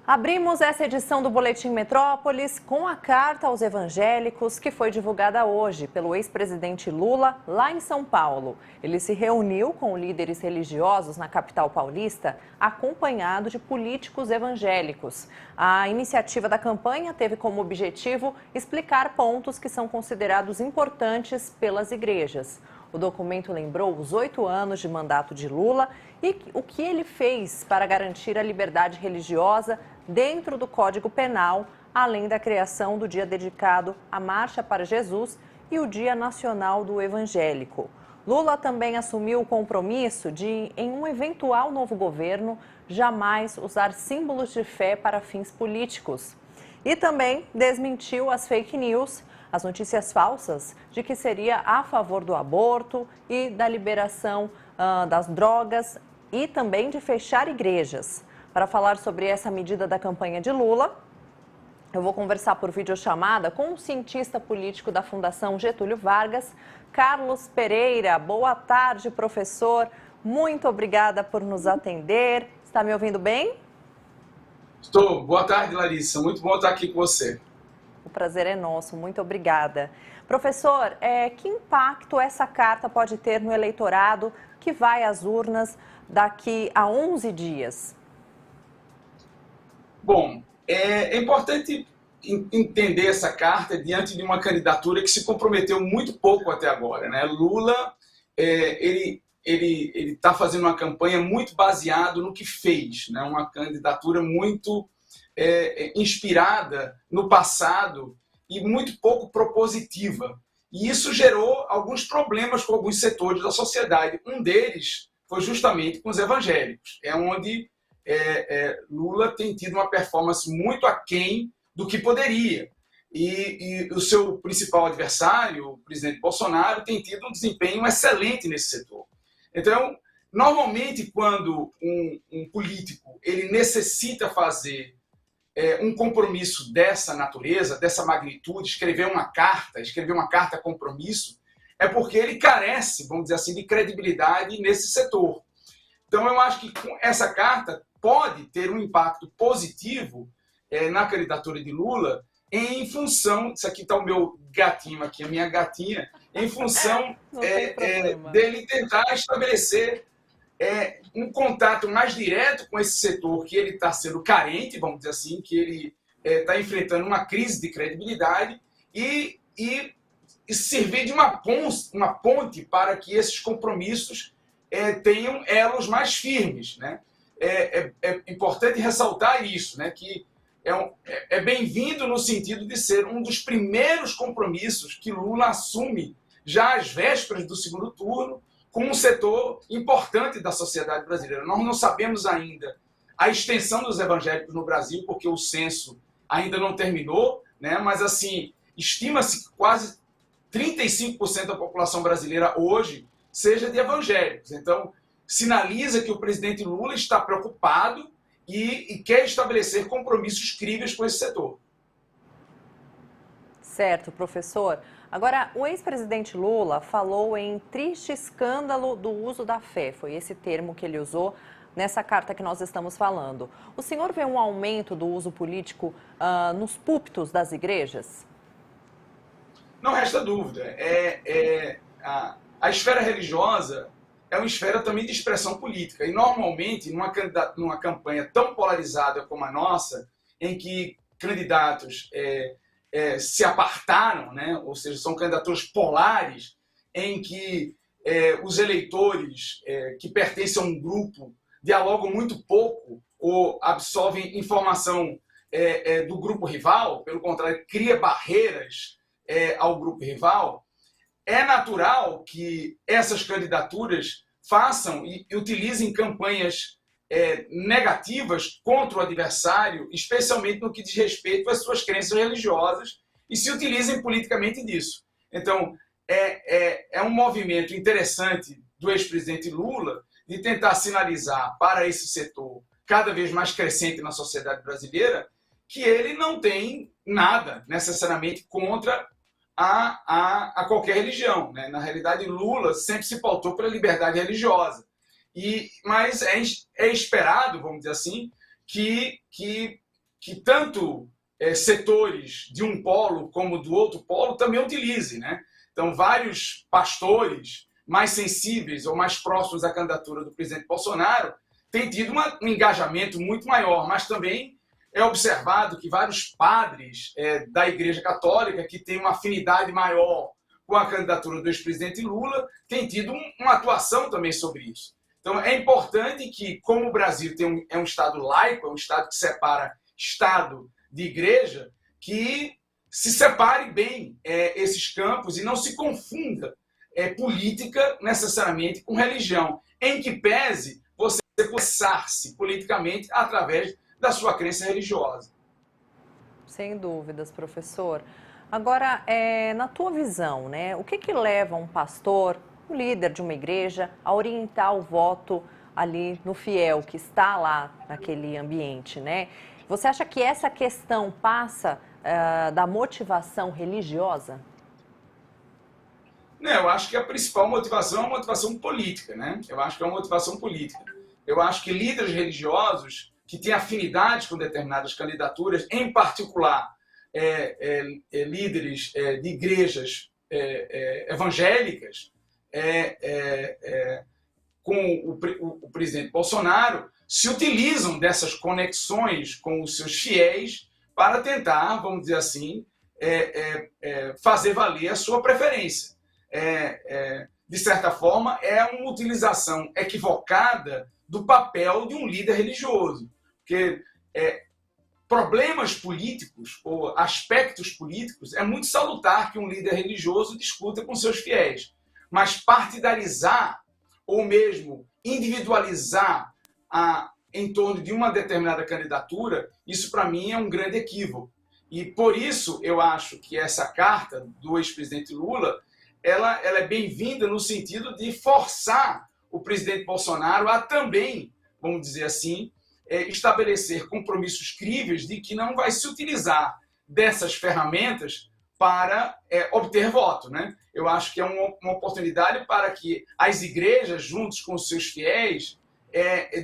Abrimos essa edição do Boletim Metrópolis com a carta aos evangélicos que foi divulgada hoje pelo ex-presidente Lula lá em São Paulo. Ele se reuniu com líderes religiosos na capital paulista, acompanhado de políticos evangélicos. A iniciativa da campanha teve como objetivo explicar pontos que são considerados importantes pelas igrejas. O documento lembrou os 8 anos de mandato de Lula e o que ele fez para garantir a liberdade religiosa dentro do Código Penal, além da criação do dia dedicado à Marcha para Jesus e o Dia Nacional do Evangélico. Lula também assumiu o compromisso de, em um eventual novo governo, jamais usar símbolos de fé para fins políticos. E também desmentiu as fake news, as notícias falsas de que seria a favor do aborto e da liberação das drogas e também de fechar igrejas. Para falar sobre essa medida da campanha de Lula, eu vou conversar por videochamada com um cientista político da Fundação Getúlio Vargas, Carlos Pereira. Boa tarde, professor. Muito obrigada por nos atender. Está me ouvindo bem? Estou. Boa tarde, Larissa. Muito bom estar aqui com você. O prazer é nosso. Muito obrigada. Professor, que impacto essa carta pode ter no eleitorado que vai às urnas daqui a 11 dias? Bom, é importante entender essa carta diante de uma candidatura que se comprometeu muito pouco até agora, né? Lula, ele está fazendo uma campanha muito baseado no que fez, né? Uma candidatura muito inspirada no passado e muito pouco propositiva. E isso gerou alguns problemas com alguns setores da sociedade. Um deles foi justamente com os evangélicos. É onde Lula tem tido uma performance muito aquém do que poderia. E o seu principal adversário, o presidente Bolsonaro, tem tido um desempenho excelente nesse setor. Então, normalmente, quando um político ele necessita fazer um compromisso dessa natureza, dessa magnitude, escrever uma carta compromisso, é porque ele carece, vamos dizer assim, de credibilidade nesse setor. Então, eu acho que com essa carta pode ter um impacto positivo na candidatura de Lula em função, isso aqui está o meu gatinho aqui, a minha gatinha, em função dele tentar estabelecer um contato mais direto com esse setor que ele está sendo carente, vamos dizer assim, que ele está enfrentando uma crise de credibilidade e servir de uma ponte para que esses compromissos tenham elos mais firmes, né? É importante ressaltar isso, né? Que é bem-vindo no sentido de ser um dos primeiros compromissos que Lula assume já às vésperas do segundo turno com um setor importante da sociedade brasileira. Nós não sabemos ainda a extensão dos evangélicos no Brasil, porque o censo ainda não terminou, né? Mas assim, estima-se que quase 35% da população brasileira hoje seja de evangélicos. Então, sinaliza que o presidente Lula está preocupado e quer estabelecer compromissos críveis com esse setor. Certo, professor. Agora, o ex-presidente Lula falou em triste escândalo do uso da fé. Foi esse termo que ele usou nessa carta que nós estamos falando. O senhor vê um aumento do uso político nos púlpitos das igrejas? Não resta dúvida. A esfera religiosa é uma esfera também de expressão política. E, normalmente, numa campanha tão polarizada como a nossa, em que candidatos se apartaram, né? Ou seja, são candidaturas polares, em que os eleitores que pertencem a um grupo dialogam muito pouco ou absorvem informação do grupo rival, pelo contrário, cria barreiras ao grupo rival, é natural que essas candidaturas façam e utilizem campanhas negativas contra o adversário, especialmente no que diz respeito às suas crenças religiosas, e se utilizem politicamente disso. Então, é um movimento interessante do ex-presidente Lula de tentar sinalizar para esse setor cada vez mais crescente na sociedade brasileira que ele não tem nada necessariamente contra a qualquer religião, né? Na realidade, Lula sempre se pautou pela liberdade religiosa. Mas é esperado, vamos dizer assim, que que tanto setores de um polo como do outro polo também utilizem, né? Então, vários pastores mais sensíveis ou mais próximos à candidatura do presidente Bolsonaro têm tido um engajamento muito maior, mas também é observado que vários padres da Igreja Católica, que têm uma afinidade maior com a candidatura do ex-presidente Lula, têm tido uma atuação também sobre isso. Então, é importante que, como o Brasil é um Estado laico, é um Estado que separa Estado de Igreja, que se separe bem esses campos e não se confunda política necessariamente com religião, em que pese você expressar-se politicamente através da sua crença religiosa. Sem dúvidas, professor. Agora, na tua visão, né, o que leva um pastor, um líder de uma igreja, a orientar o voto ali no fiel que está lá naquele ambiente, né? Você acha que essa questão passa da motivação religiosa? Não, eu acho que a principal motivação é uma motivação política, né? Eu acho que é uma motivação política. Eu acho que líderes religiosos que têm afinidade com determinadas candidaturas, em particular líderes de igrejas evangélicas, com o presidente Bolsonaro, se utilizam dessas conexões com os seus fiéis para tentar, vamos dizer assim, fazer valer a sua preferência. De certa forma, é uma utilização equivocada do papel de um líder religioso. Porque problemas políticos ou aspectos políticos é muito salutar que um líder religioso discuta com seus fiéis. Mas partidarizar ou mesmo individualizar em torno de uma determinada candidatura, isso para mim é um grande equívoco. E por isso eu acho que essa carta do ex-presidente Lula ela é bem-vinda no sentido de forçar o presidente Bolsonaro a também, vamos dizer assim, estabelecer compromissos críveis de que não vai se utilizar dessas ferramentas para obter voto, né? Eu acho que é uma oportunidade para que as igrejas, juntos com os seus fiéis,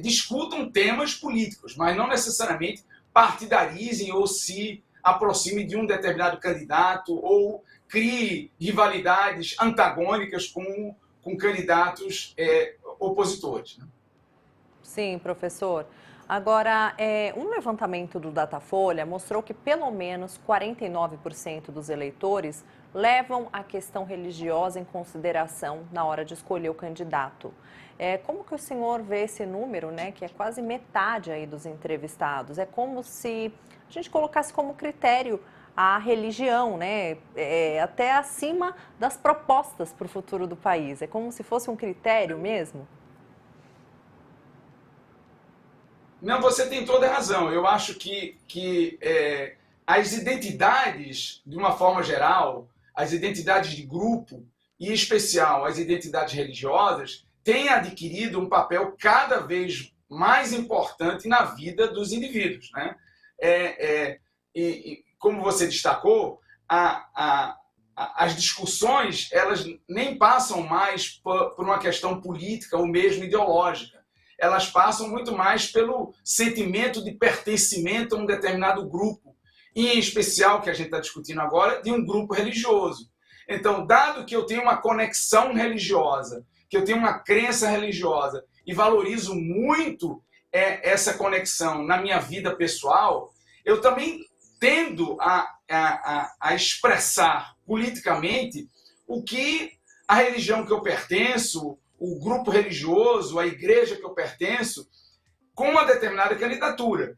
discutam temas políticos, mas não necessariamente partidarizem ou se aproximem de um determinado candidato ou crie rivalidades antagônicas com candidatos opositores, né? Sim, professor. Agora, um levantamento do Datafolha mostrou que pelo menos 49% dos eleitores levam a questão religiosa em consideração na hora de escolher o candidato. Como que o senhor vê esse número, né, que é quase metade aí dos entrevistados? É como se a gente colocasse como critério a religião, né, até acima das propostas para o futuro do país. É como se fosse um critério mesmo? Não, você tem toda a razão. Eu acho que as identidades, de uma forma geral, as identidades de grupo, e em especial as identidades religiosas, têm adquirido um papel cada vez mais importante na vida dos indivíduos, né? E como você destacou, as discussões elas nem passam mais por uma questão política ou mesmo ideológica. Elas passam muito mais pelo sentimento de pertencimento a um determinado grupo, e em especial, que a gente está discutindo agora, de um grupo religioso. Então, dado que eu tenho uma conexão religiosa, que eu tenho uma crença religiosa e valorizo muito essa conexão na minha vida pessoal, eu também tendo a expressar politicamente o que a religião que eu pertenço, o grupo religioso, a igreja que eu pertenço, com uma determinada candidatura,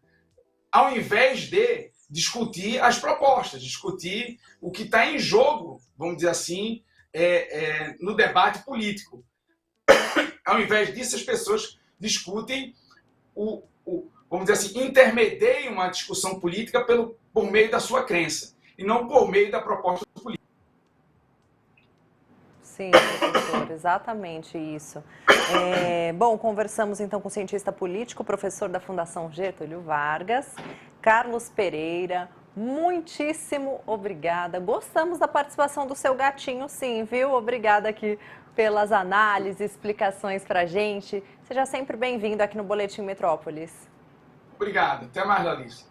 ao invés de discutir as propostas, discutir o que está em jogo, vamos dizer assim, no debate político. Ao invés disso, as pessoas discutem, vamos dizer assim, intermediam uma discussão política por meio da sua crença, e não por meio da proposta política. Sim, professor, exatamente isso. Bom, conversamos então com o cientista político, professor da Fundação Getúlio Vargas, Carlos Pereira. Muitíssimo obrigada. Gostamos da participação do seu gatinho, sim, viu? Obrigada aqui pelas análises, explicações para a gente. Seja sempre bem-vindo aqui no Boletim Metrópolis. Obrigado. Até mais, Larissa.